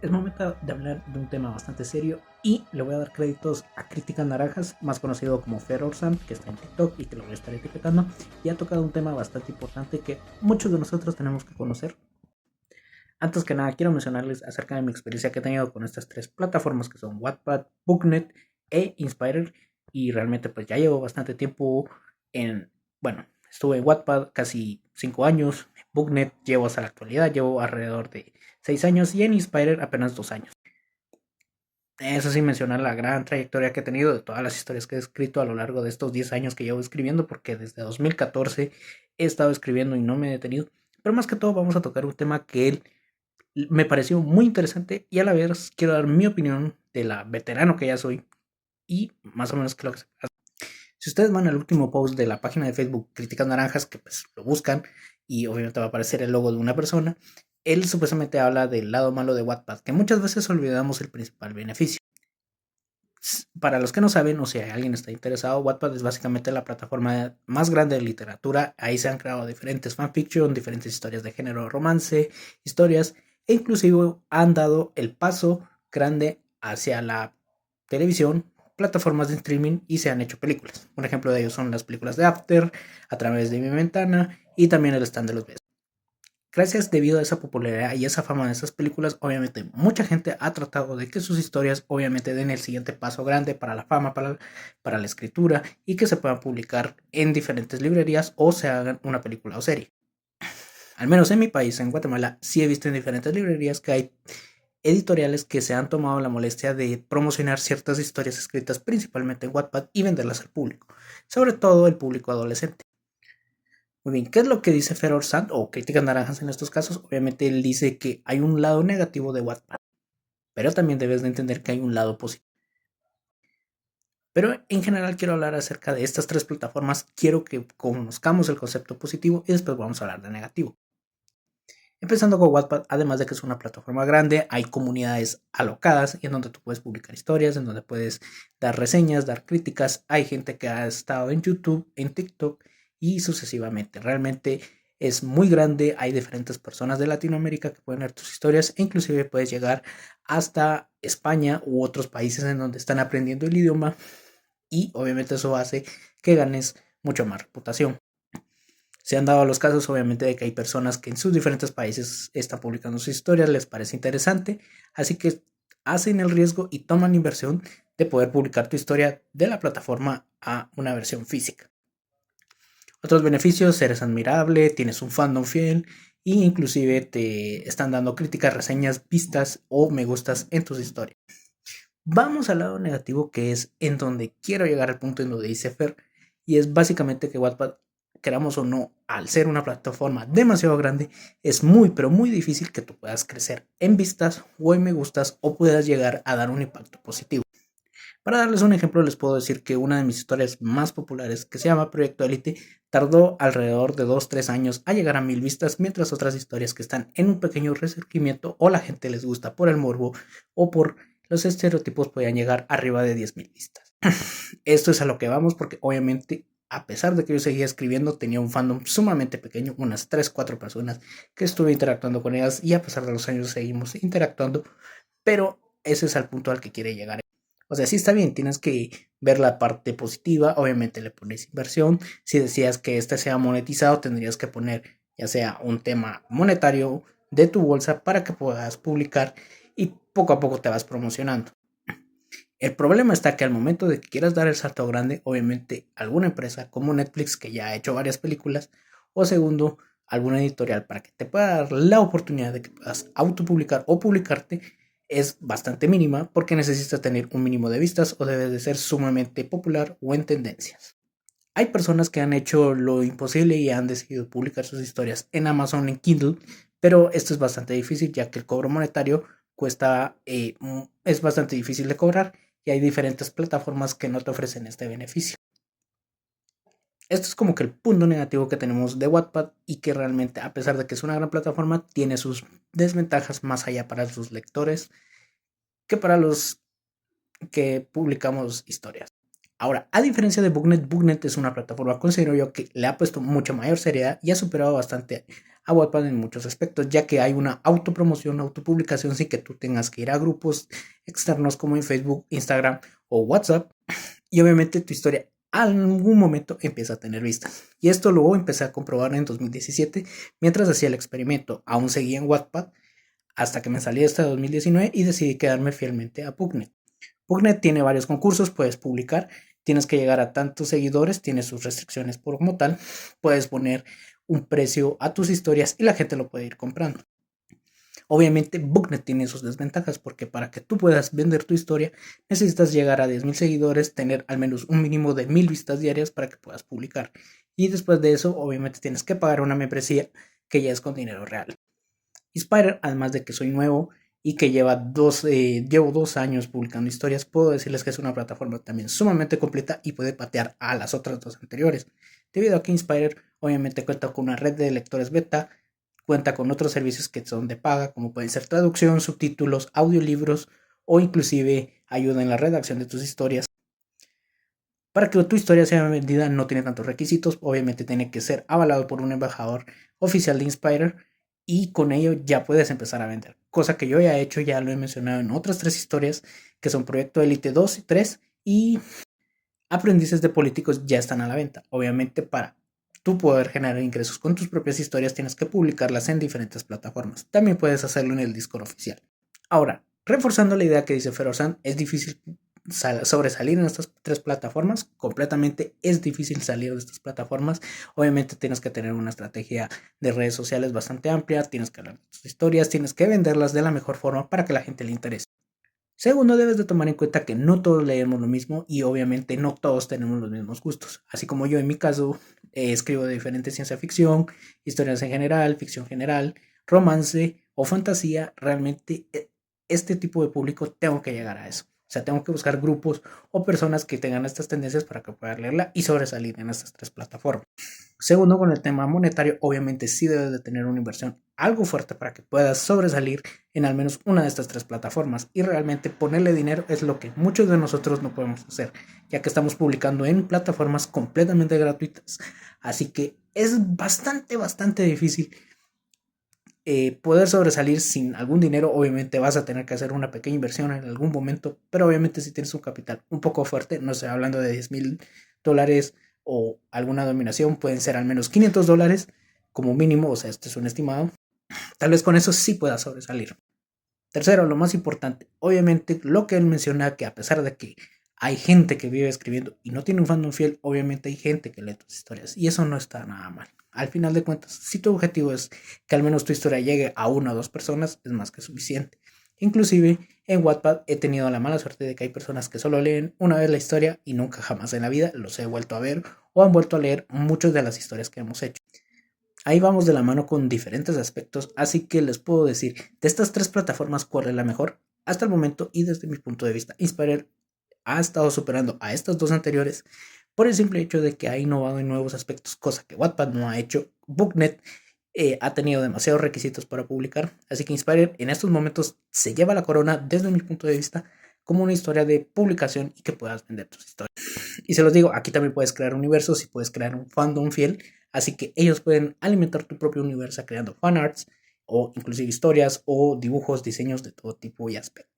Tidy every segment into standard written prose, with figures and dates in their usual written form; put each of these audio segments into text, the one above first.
Es momento de hablar de un tema bastante serio y le voy a dar créditos a Críticas Naranjas, más conocido como Ferorsan, que está en TikTok y que lo voy a estar etiquetando, y ha tocado un tema bastante importante que muchos de nosotros tenemos que conocer. Antes que nada, quiero mencionarles acerca de mi experiencia que he tenido con estas tres plataformas que son Wattpad, Booknet e Inspirer, y realmente pues ya llevo bastante tiempo bueno, estuve en Wattpad casi 5 años, en Booknet llevo hasta la actualidad, llevo alrededor de 6 años y en Inspirer apenas 2 años. Eso sin mencionar la gran trayectoria que he tenido de todas las historias que he escrito a lo largo de estos 10 años que llevo escribiendo, porque desde 2014 he estado escribiendo y no me he detenido. Pero más que todo vamos a tocar un tema que él me pareció muy interesante y a la vez quiero dar mi opinión de la veterano que ya soy y más o menos qué es lo que se hace. Si ustedes van al último post de la página de Facebook Críticas Naranjas, que pues lo buscan y obviamente va a aparecer el logo de una persona, él supuestamente habla del lado malo de Wattpad, que muchas veces olvidamos el principal beneficio. Para los que no saben, o si alguien está interesado, Wattpad es básicamente la plataforma más grande de literatura. Ahí se han creado diferentes fanfiction, diferentes historias de género, romance, historias, e inclusive han dado el paso grande hacia la televisión, plataformas de streaming y se han hecho películas. Un ejemplo de ellos son las películas de After, A través de mi ventana y también El stand de los besos. Gracias debido a esa popularidad y esa fama de esas películas, obviamente mucha gente ha tratado de que sus historias obviamente den el siguiente paso grande para la fama, para la escritura y que se puedan publicar en diferentes librerías o se hagan una película o serie. Al menos en mi país, en Guatemala, sí he visto en diferentes librerías que hay editoriales que se han tomado la molestia de promocionar ciertas historias escritas principalmente en Wattpad y venderlas al público, sobre todo el público adolescente. Muy bien, ¿qué es lo que dice Feror Sand o Críticas Naranjas en estos casos? Obviamente él dice que hay un lado negativo de Wattpad, pero también debes de entender que hay un lado positivo. Pero en general quiero hablar acerca de estas tres plataformas, quiero que conozcamos el concepto positivo y después vamos a hablar de negativo. Empezando con Wattpad, además de que es una plataforma grande, hay comunidades alocadas en donde tú puedes publicar historias, en donde puedes dar reseñas, dar críticas. Hay gente que ha estado en YouTube, en TikTok y sucesivamente. Realmente es muy grande, hay diferentes personas de Latinoamérica que pueden ver tus historias e inclusive puedes llegar hasta España u otros países en donde están aprendiendo el idioma y obviamente eso hace que ganes mucho más reputación. Se han dado los casos, obviamente, de que hay personas que en sus diferentes países están publicando sus historias, les parece interesante, así que hacen el riesgo y toman inversión de poder publicar tu historia de la plataforma a una versión física. Otros beneficios, eres admirable, tienes un fandom fiel e inclusive te están dando críticas, reseñas, vistas o me gustas en tus historias. Vamos al lado negativo, que es en donde quiero llegar al punto en donde dice Fer, y es básicamente que Wattpad, queramos o no, al ser una plataforma demasiado grande, es muy pero muy difícil que tú puedas crecer en vistas o en me gustas o puedas llegar a dar un impacto positivo. Para darles un ejemplo, les puedo decir que una de mis historias más populares, que se llama Proyecto Elite, tardó alrededor de 2-3 años a llegar a 1000 vistas, mientras otras historias que están en un pequeño resurgimiento o la gente les gusta por el morbo o por los estereotipos podían llegar arriba de 10,000 vistas. Esto es a lo que vamos porque obviamente a pesar de que yo seguía escribiendo tenía un fandom sumamente pequeño, unas 3-4 personas que estuve interactuando con ellas y a pesar de los años seguimos interactuando, pero ese es el punto al que quiere llegar. O sea, sí está bien, tienes que ver la parte positiva, obviamente le pones inversión, si decías que este sea monetizado tendrías que poner ya sea un tema monetario de tu bolsa para que puedas publicar y poco a poco te vas promocionando. El problema está que al momento de que quieras dar el salto grande, obviamente alguna empresa como Netflix, que ya ha hecho varias películas, o segundo, alguna editorial para que te pueda dar la oportunidad de que puedas autopublicar o publicarte, es bastante mínima porque necesitas tener un mínimo de vistas o debes de ser sumamente popular o en tendencias. Hay personas que han hecho lo imposible y han decidido publicar sus historias en Amazon en Kindle, pero esto es bastante difícil ya que el cobro monetario es bastante difícil de cobrar y hay diferentes plataformas que no te ofrecen este beneficio. Esto es como que el punto negativo que tenemos de Wattpad y que realmente, a pesar de que es una gran plataforma, tiene sus desventajas más allá para sus lectores que para los que publicamos historias. Ahora, a diferencia de Booknet, Booknet es una plataforma, considero yo, que le ha puesto mucha mayor seriedad y ha superado bastante a Wattpad en muchos aspectos, ya que hay una autopromoción, autopublicación sin que tú tengas que ir a grupos externos como en Facebook, Instagram o WhatsApp. Y obviamente tu historia en algún momento empieza a tener vistas. Y esto luego empecé a comprobar en 2017 mientras hacía el experimento. Aún seguía en Wattpad hasta que me salí hasta 2019 y decidí quedarme fielmente a Booknet. Booknet tiene varios concursos, puedes publicar, tienes que llegar a tantos seguidores, tiene sus restricciones por como tal, puedes poner un precio a tus historias y la gente lo puede ir comprando. Obviamente Booknet tiene sus desventajas porque para que tú puedas vender tu historia necesitas llegar a 10.000 seguidores, tener al menos un mínimo de 1.000 vistas diarias para que puedas publicar. Y después de eso obviamente tienes que pagar una membresía que ya es con dinero real. Inspire, además de que soy nuevo y que llevo 2 años publicando historias, puedo decirles que es una plataforma también sumamente completa y puede patear a las otras dos anteriores, debido a que Inspire obviamente cuenta con una red de lectores beta, cuenta con otros servicios que son de paga, como pueden ser traducción, subtítulos, audiolibros o inclusive ayuda en la redacción de tus historias. Para que tu historia sea vendida no tiene tantos requisitos, obviamente tiene que ser avalado por un embajador oficial de Inspire y con ello ya puedes empezar a vender. Cosa que yo ya he hecho, ya lo he mencionado en otras 3 historias, que son Proyecto Elite 2 y 3 y Aprendices de Políticos ya están a la venta. Obviamente para tú poder generar ingresos con tus propias historias tienes que publicarlas en diferentes plataformas. También puedes hacerlo en el Discord oficial. Ahora, reforzando la idea que dice Ferozan, es difícil sobresalir en estas 3 plataformas. Completamente es difícil salir de estas plataformas. Obviamente tienes que tener una estrategia de redes sociales bastante amplia, tienes que hablar de tus historias, tienes que venderlas de la mejor forma para que la gente le interese. Segundo, debes de tomar en cuenta que no todos leemos lo mismo y obviamente no todos tenemos los mismos gustos. Así como yo en mi caso escribo de diferente ciencia ficción, historias en general, ficción general, romance o fantasía, realmente este tipo de público tengo que llegar a eso. O sea, tengo que buscar grupos o personas que tengan estas tendencias para que puedan leerla y sobresalir en estas 3 plataformas. Segundo, con el tema monetario, obviamente sí debes de tener una inversión algo fuerte para que puedas sobresalir en al menos una de estas 3 plataformas y realmente ponerle dinero es lo que muchos de nosotros no podemos hacer, ya que estamos publicando en plataformas completamente gratuitas. Así que es bastante difícil poder sobresalir sin algún dinero. Obviamente vas a tener que hacer una pequeña inversión en algún momento, pero obviamente si tienes un capital un poco fuerte, no sé, hablando de $10,000 o alguna dominación, pueden ser al menos $500 como mínimo, o sea, este es un estimado. Tal vez con eso sí puedas sobresalir. Tercero, lo más importante, obviamente lo que él menciona, que a pesar de que hay gente que vive escribiendo y no tiene un fandom fiel, obviamente hay gente que lee tus historias y eso no está nada mal. Al final de cuentas, si tu objetivo es que al menos tu historia llegue a 1 o 2 personas, es más que suficiente. Inclusive en Wattpad he tenido la mala suerte de que hay personas que solo leen una vez la historia y nunca jamás en la vida los he vuelto a ver o han vuelto a leer muchas de las historias que hemos hecho. Ahí vamos de la mano con diferentes aspectos, así que les puedo decir de estas 3 plataformas cuál es la mejor hasta el momento y desde mi punto de vista. Inspire ha estado superando a estas 2 anteriores por el simple hecho de que ha innovado en nuevos aspectos, cosa que Wattpad no ha hecho. Booknet ha tenido demasiados requisitos para publicar, así que Inspire en estos momentos se lleva la corona desde mi punto de vista como una historia de publicación y que puedas vender tus historias. Y se los digo, aquí también puedes crear universos y puedes crear un fandom fiel, así que ellos pueden alimentar tu propio universo creando fanarts o inclusive historias o dibujos, diseños de todo tipo y aspecto.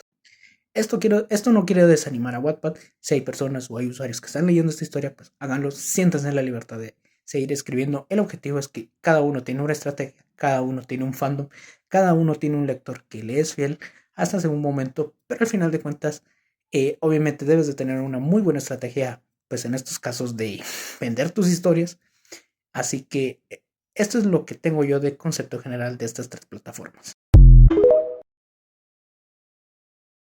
Esto no quiere desanimar a Wattpad. Si hay personas o hay usuarios que están leyendo esta historia, pues háganlo, siéntanse en la libertad de seguir escribiendo. El objetivo es que cada uno tiene una estrategia, cada uno tiene un fandom, cada uno tiene un lector que le es fiel hasta hace un momento, pero al final de cuentas, obviamente debes de tener una muy buena estrategia, pues en estos casos de vender tus historias. Así que esto es lo que tengo yo de concepto general de estas 3 plataformas.